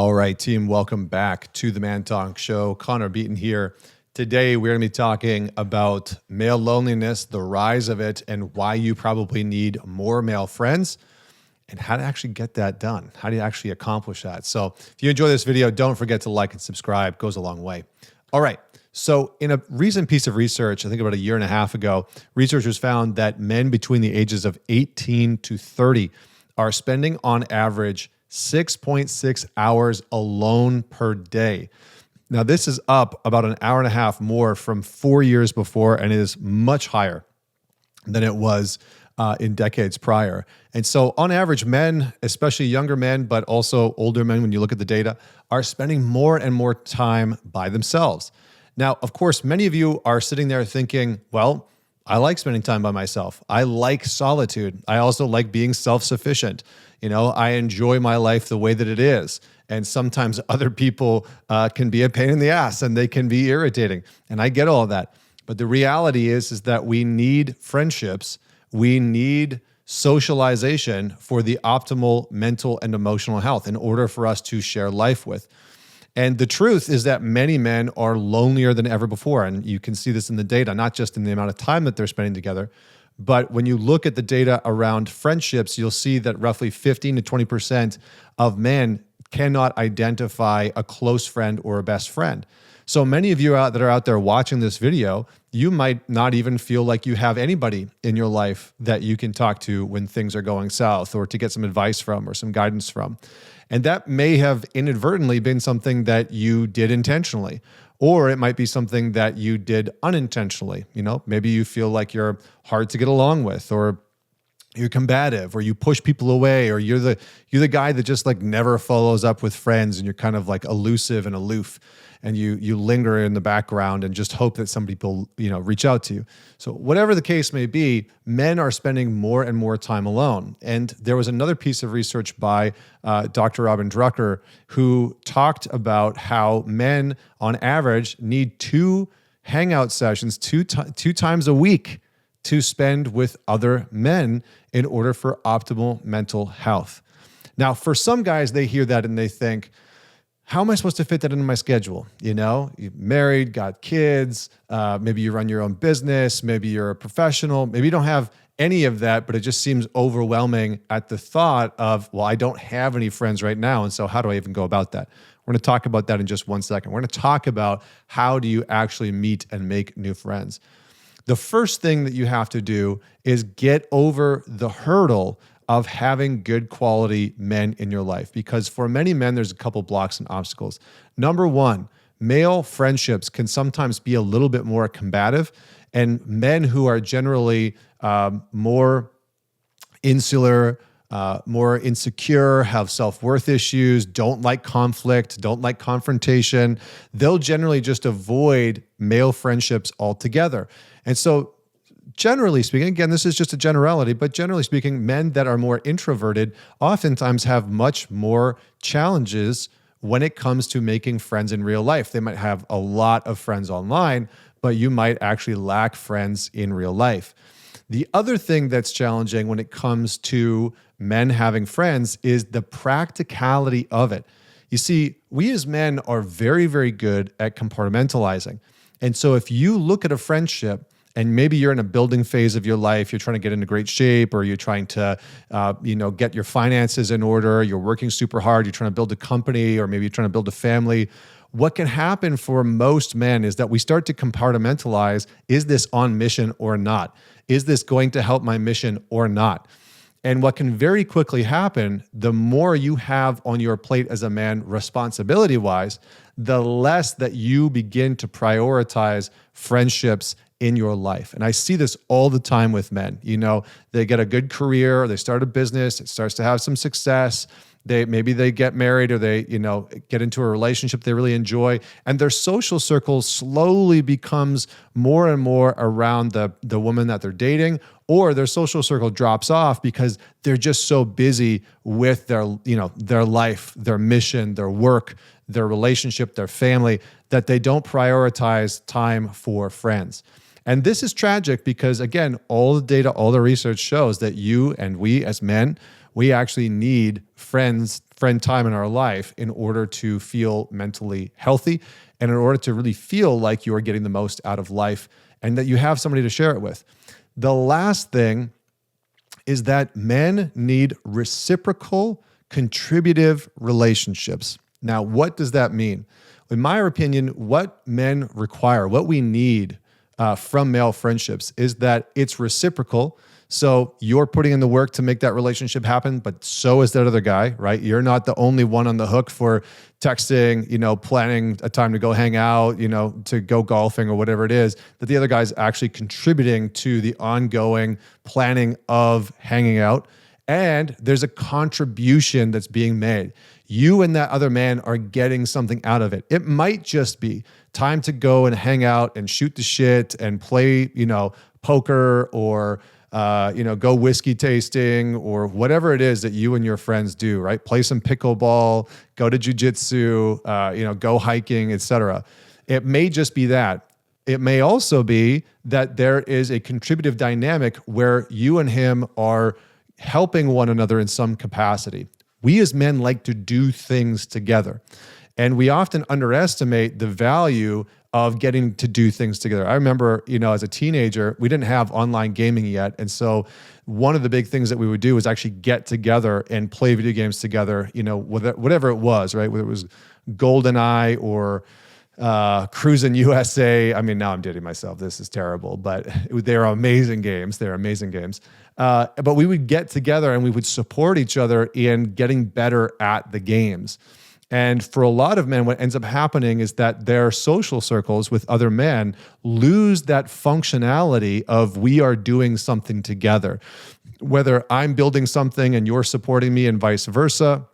All right, team, welcome back to the ManTalks Show. Connor Beaton here. Today, we're going to be talking about male loneliness, the rise of it, and why you probably need more male friends, and how to actually get that done. How do you actually accomplish that? So if you enjoy this video, don't forget to like and subscribe. It goes a long way. All right. So in a recent piece of research, I think about a year and a half ago, researchers found that men between the ages of 18 to 30 are spending on average 6.6 hours alone per day. Now, this is up about an hour and a half more from 4 years before, and it is much higher than it was in decades prior. And so on average, men, especially younger men, but also older men, when you look at the data, are spending more and more time by themselves. Now, of course, many of you are sitting there thinking, well, I like spending time by myself. I like solitude. I also like being self-sufficient. I enjoy my life the way that it is. And sometimes other people can be a pain in the ass and they can be irritating. And I get all of that. But the reality is that we need friendships. We need socialization for the optimal mental and emotional health in order for us to share life with. And the truth is that many men are lonelier than ever before. And you can see this in the data, not just in the amount of time that they're spending together, but when you look at the data around friendships, you'll see that roughly 15 to 20% of men cannot identify a close friend or a best friend. So many of you that are out there watching this video, you might not even feel like you have anybody in your life that you can talk to when things are going south, or to get some advice from or some guidance from. And that may have inadvertently been something that you did intentionally, or it might be something that you did unintentionally. Maybe you feel like you're hard to get along with, or you're combative, or you push people away, or you're the guy that just like never follows up with friends, and you're kind of like elusive and aloof, and you linger in the background and just hope that somebody will reach out to you. So whatever the case may be, men are spending more and more time alone. And there was another piece of research by Dr. Robin Drucker, who talked about how men on average need 2 hangout sessions two times a week to spend with other men in order for optimal mental health. Now, for some guys, they hear that and they think, how am I supposed to fit that into my schedule? You're married, got kids, maybe you run your own business, maybe you're a professional, maybe you don't have any of that, but it just seems overwhelming at the thought of, well, I don't have any friends right now, and so how do I even go about that? We're going to talk about that in just 1 second. We're going to talk about how do you actually meet and make new friends. The first thing that you have to do is get over the hurdle of having good quality men in your life. Because for many men, there's a couple blocks and obstacles. Number one, male friendships can sometimes be a little bit more combative, and men who are generally more insular, more insecure, have self-worth issues, don't like conflict, don't like confrontation, they'll generally just avoid male friendships altogether. And so generally speaking, again, this is just a generality, but generally speaking, men that are more introverted oftentimes have much more challenges when it comes to making friends in real life. They might have a lot of friends online, but you might actually lack friends in real life. The other thing that's challenging when it comes to men having friends is the practicality of it. You see, we as men are very, very good at compartmentalizing. And so if you look at a friendship, and maybe you're in a building phase of your life, you're trying to get into great shape, or you're trying to, get your finances in order, you're working super hard, you're trying to build a company, or maybe you're trying to build a family. What can happen for most men is that we start to compartmentalize, is this on mission or not? Is this going to help my mission or not? And what can very quickly happen, the more you have on your plate as a man responsibility-wise, the less that you begin to prioritize friendships in your life. And I see this all the time with men. They get a good career, or they start a business, it starts to have some success. Maybe they get married, or they, get into a relationship they really enjoy, and their social circle slowly becomes more and more around the woman that they're dating, or their social circle drops off because they're just so busy with their life, their mission, their work, their relationship, their family, that they don't prioritize time for friends. And this is tragic because, again, all the data, all the research shows that you and we as men, we actually need friends friend time in our life in order to feel mentally healthy and in order to really feel like you are getting the most out of life and that you have somebody to share it with. The last thing is that men need reciprocal, contributive relationships. Now, what does that mean? In my opinion, what men require, what we need from male friendships is that it's reciprocal. So you're putting in the work to make that relationship happen, but so is that other guy, right? You're not the only one on the hook for texting, planning a time to go hang out, to go golfing or whatever it is, that the other guy's actually contributing to the ongoing planning of hanging out. And there's a contribution that's being made. You and that other man are getting something out of it. It might just be time to go and hang out and shoot the shit and play, poker or go whiskey tasting or whatever it is that you and your friends do, right? Play some pickleball, go to jujitsu, go hiking, etc. It may just be that. It may also be that there is a contributive dynamic where you and him are helping one another in some capacity. We as men like to do things together. And we often underestimate the value of getting to do things together. I remember, as a teenager, we didn't have online gaming yet. And so one of the big things that we would do was actually get together and play video games together, whatever it was, right? Whether it was GoldenEye or Cruisin' USA. I mean, now I'm dating myself. This is terrible, but they're amazing games. They're amazing games. But we would get together and we would support each other in getting better at the games. And for a lot of men, what ends up happening is that their social circles with other men lose that functionality of we are doing something together. Whether I'm building something and you're supporting me and vice versa,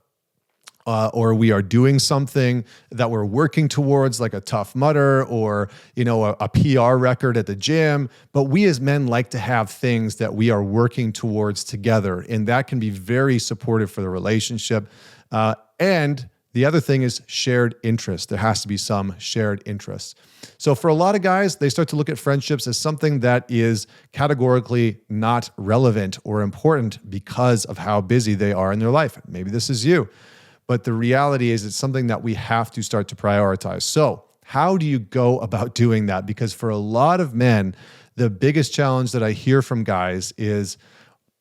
or we are doing something that we're working towards, like a Tough Mudder or a PR record at the gym. But we as men like to have things that we are working towards together, and that can be very supportive for the relationship. And the other thing is shared interest. There has to be some shared interest. So for a lot of guys, they start to look at friendships as something that is categorically not relevant or important because of how busy they are in their life. Maybe this is you. But the reality is it's something that we have to start to prioritize. So how do you go about doing that? Because for a lot of men, the biggest challenge that I hear from guys is,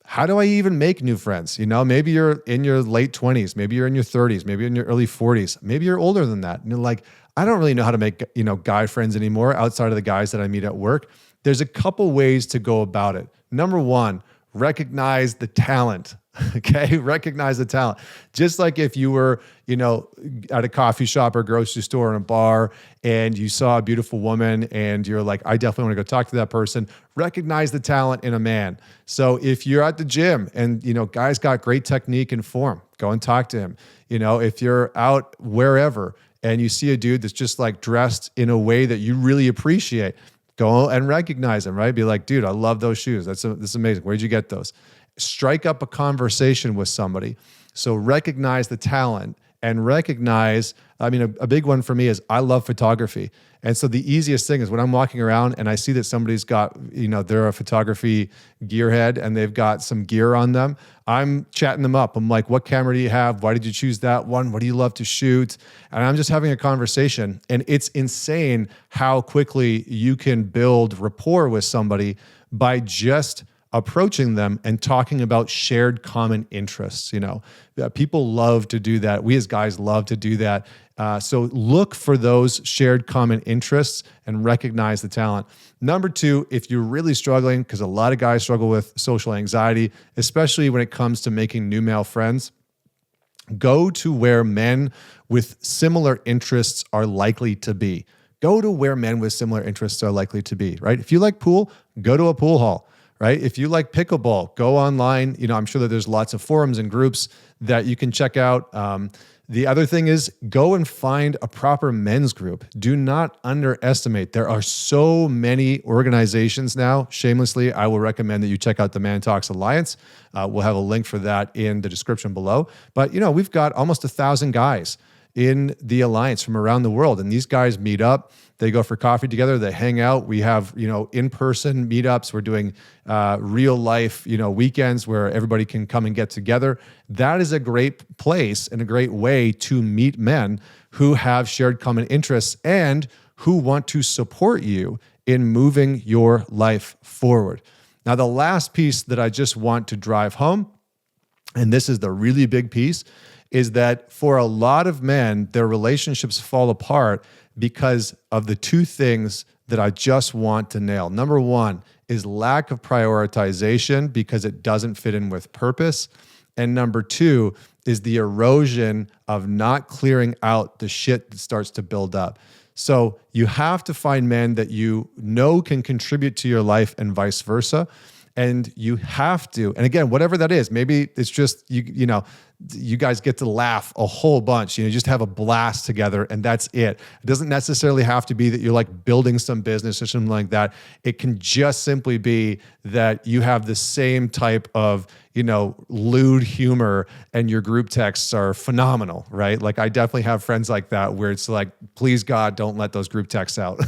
how do I even make new friends? Maybe you're in your late 20s, maybe you're in your 30s, maybe you're in your early 40s, maybe you're older than that. And you're like, I don't really know how to make, guy friends anymore outside of the guys that I meet at work. There's a couple ways to go about it. Number one, recognize the talent. Okay, recognize the talent. Just like if you were, at a coffee shop or grocery store or in a bar and you saw a beautiful woman and you're like, I definitely want to go talk to that person. Recognize the talent in a man. So if you're at the gym and, guy's got great technique and form, go and talk to him. If you're out wherever and you see a dude that's just like dressed in a way that you really appreciate, go and recognize him, right? Be like, dude, I love those shoes. That's amazing. Where'd you get those? Strike up a conversation with somebody. So recognize the talent and recognize, a big one for me is I love photography. And so the easiest thing is when I'm walking around and I see that somebody's got, they're a photography gearhead and they've got some gear on them, I'm chatting them up. I'm like, what camera do you have? Why did you choose that one? What do you love to shoot? And I'm just having a conversation. And it's insane how quickly you can build rapport with somebody by just approaching them and talking about shared common interests. People love to do that. We as guys love to do that. So look for those shared common interests and recognize the talent. Number two, if you're really struggling, because a lot of guys struggle with social anxiety, especially when it comes to making new male friends, go to where men with similar interests are likely to be. Go to where men with similar interests are likely to be, right? If you like pool, go to a pool hall. Right? If you like pickleball, go online. I'm sure that there's lots of forums and groups that you can check out. The other thing is go and find a proper men's group. Do not underestimate. There are so many organizations now. Shamelessly, I will recommend that you check out the ManTalks Alliance. We'll have a link for that in the description below. But, we've got almost 1,000 guys in the Alliance from around the world. And these guys meet up, they go for coffee together, they hang out. We have, in-person meetups. We're doing real life, weekends where everybody can come and get together. That is a great place and a great way to meet men who have shared common interests and who want to support you in moving your life forward. Now, the last piece that I just want to drive home, and this is the really big piece, is that for a lot of men, their relationships fall apart because of the two things that I just want to nail. Number one is lack of prioritization because it doesn't fit in with purpose. And number two is the erosion of not clearing out the shit that starts to build up. So you have to find men that you know can contribute to your life and vice versa. And you have to, and again, whatever that is, maybe it's just, you guys get to laugh a whole bunch, just have a blast together and that's it. It doesn't necessarily have to be that you're like building some business or something like that. It can just simply be that you have the same type of, lewd humor and your group texts are phenomenal, right? Like I definitely have friends like that where it's like, please God, don't let those group texts out,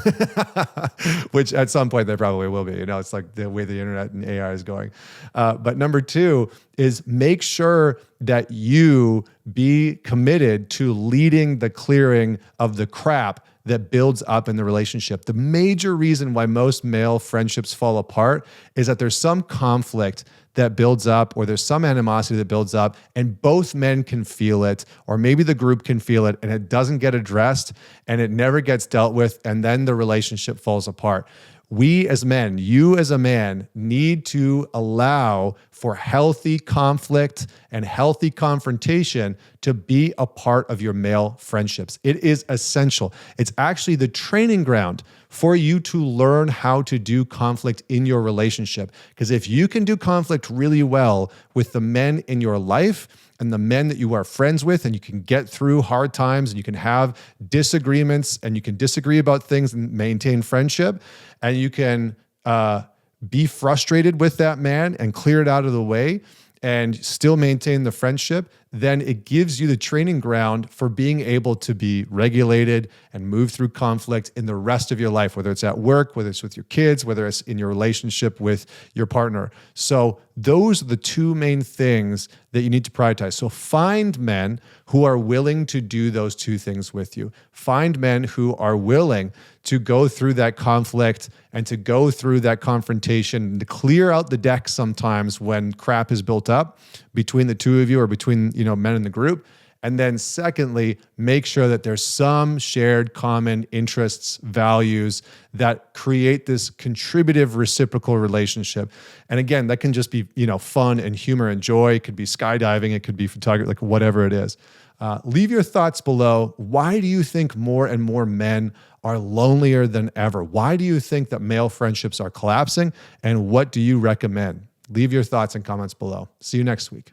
which at some point they probably will be, it's like the way the internet and AI is going. But number two is make sure that you be committed to leading the clearing of the crap that builds up in the relationship. The major reason why most male friendships fall apart is that there's some conflict that builds up or there's some animosity that builds up and both men can feel it, or maybe the group can feel it and it doesn't get addressed and it never gets dealt with and then the relationship falls apart. We as men, you as a man, need to allow for healthy conflict and healthy confrontation to be a part of your male friendships. It is essential. It's actually the training ground for you to learn how to do conflict in your relationship. Because if you can do conflict really well with the men in your life, and the men that you are friends with, and you can get through hard times and you can have disagreements and you can disagree about things and maintain friendship, and you can be frustrated with that man and clear it out of the way and still maintain the friendship, then it gives you the training ground for being able to be regulated and move through conflict in the rest of your life, whether it's at work, whether it's with your kids, whether it's in your relationship with your partner. So those are the two main things that you need to prioritize. So find men who are willing to do those two things with you. Find men who are willing to go through that conflict and to go through that confrontation and to clear out the deck sometimes when crap is built up between the two of you or between men in the group. And then secondly, make sure that there's some shared common interests, values that create this contributive reciprocal relationship. And again, that can just be, fun and humor and joy. It could be skydiving. It could be photography, like whatever it is. Leave your thoughts below. Why do you think more and more men are lonelier than ever? Why do you think that male friendships are collapsing? And what do you recommend? Leave your thoughts and comments below. See you next week.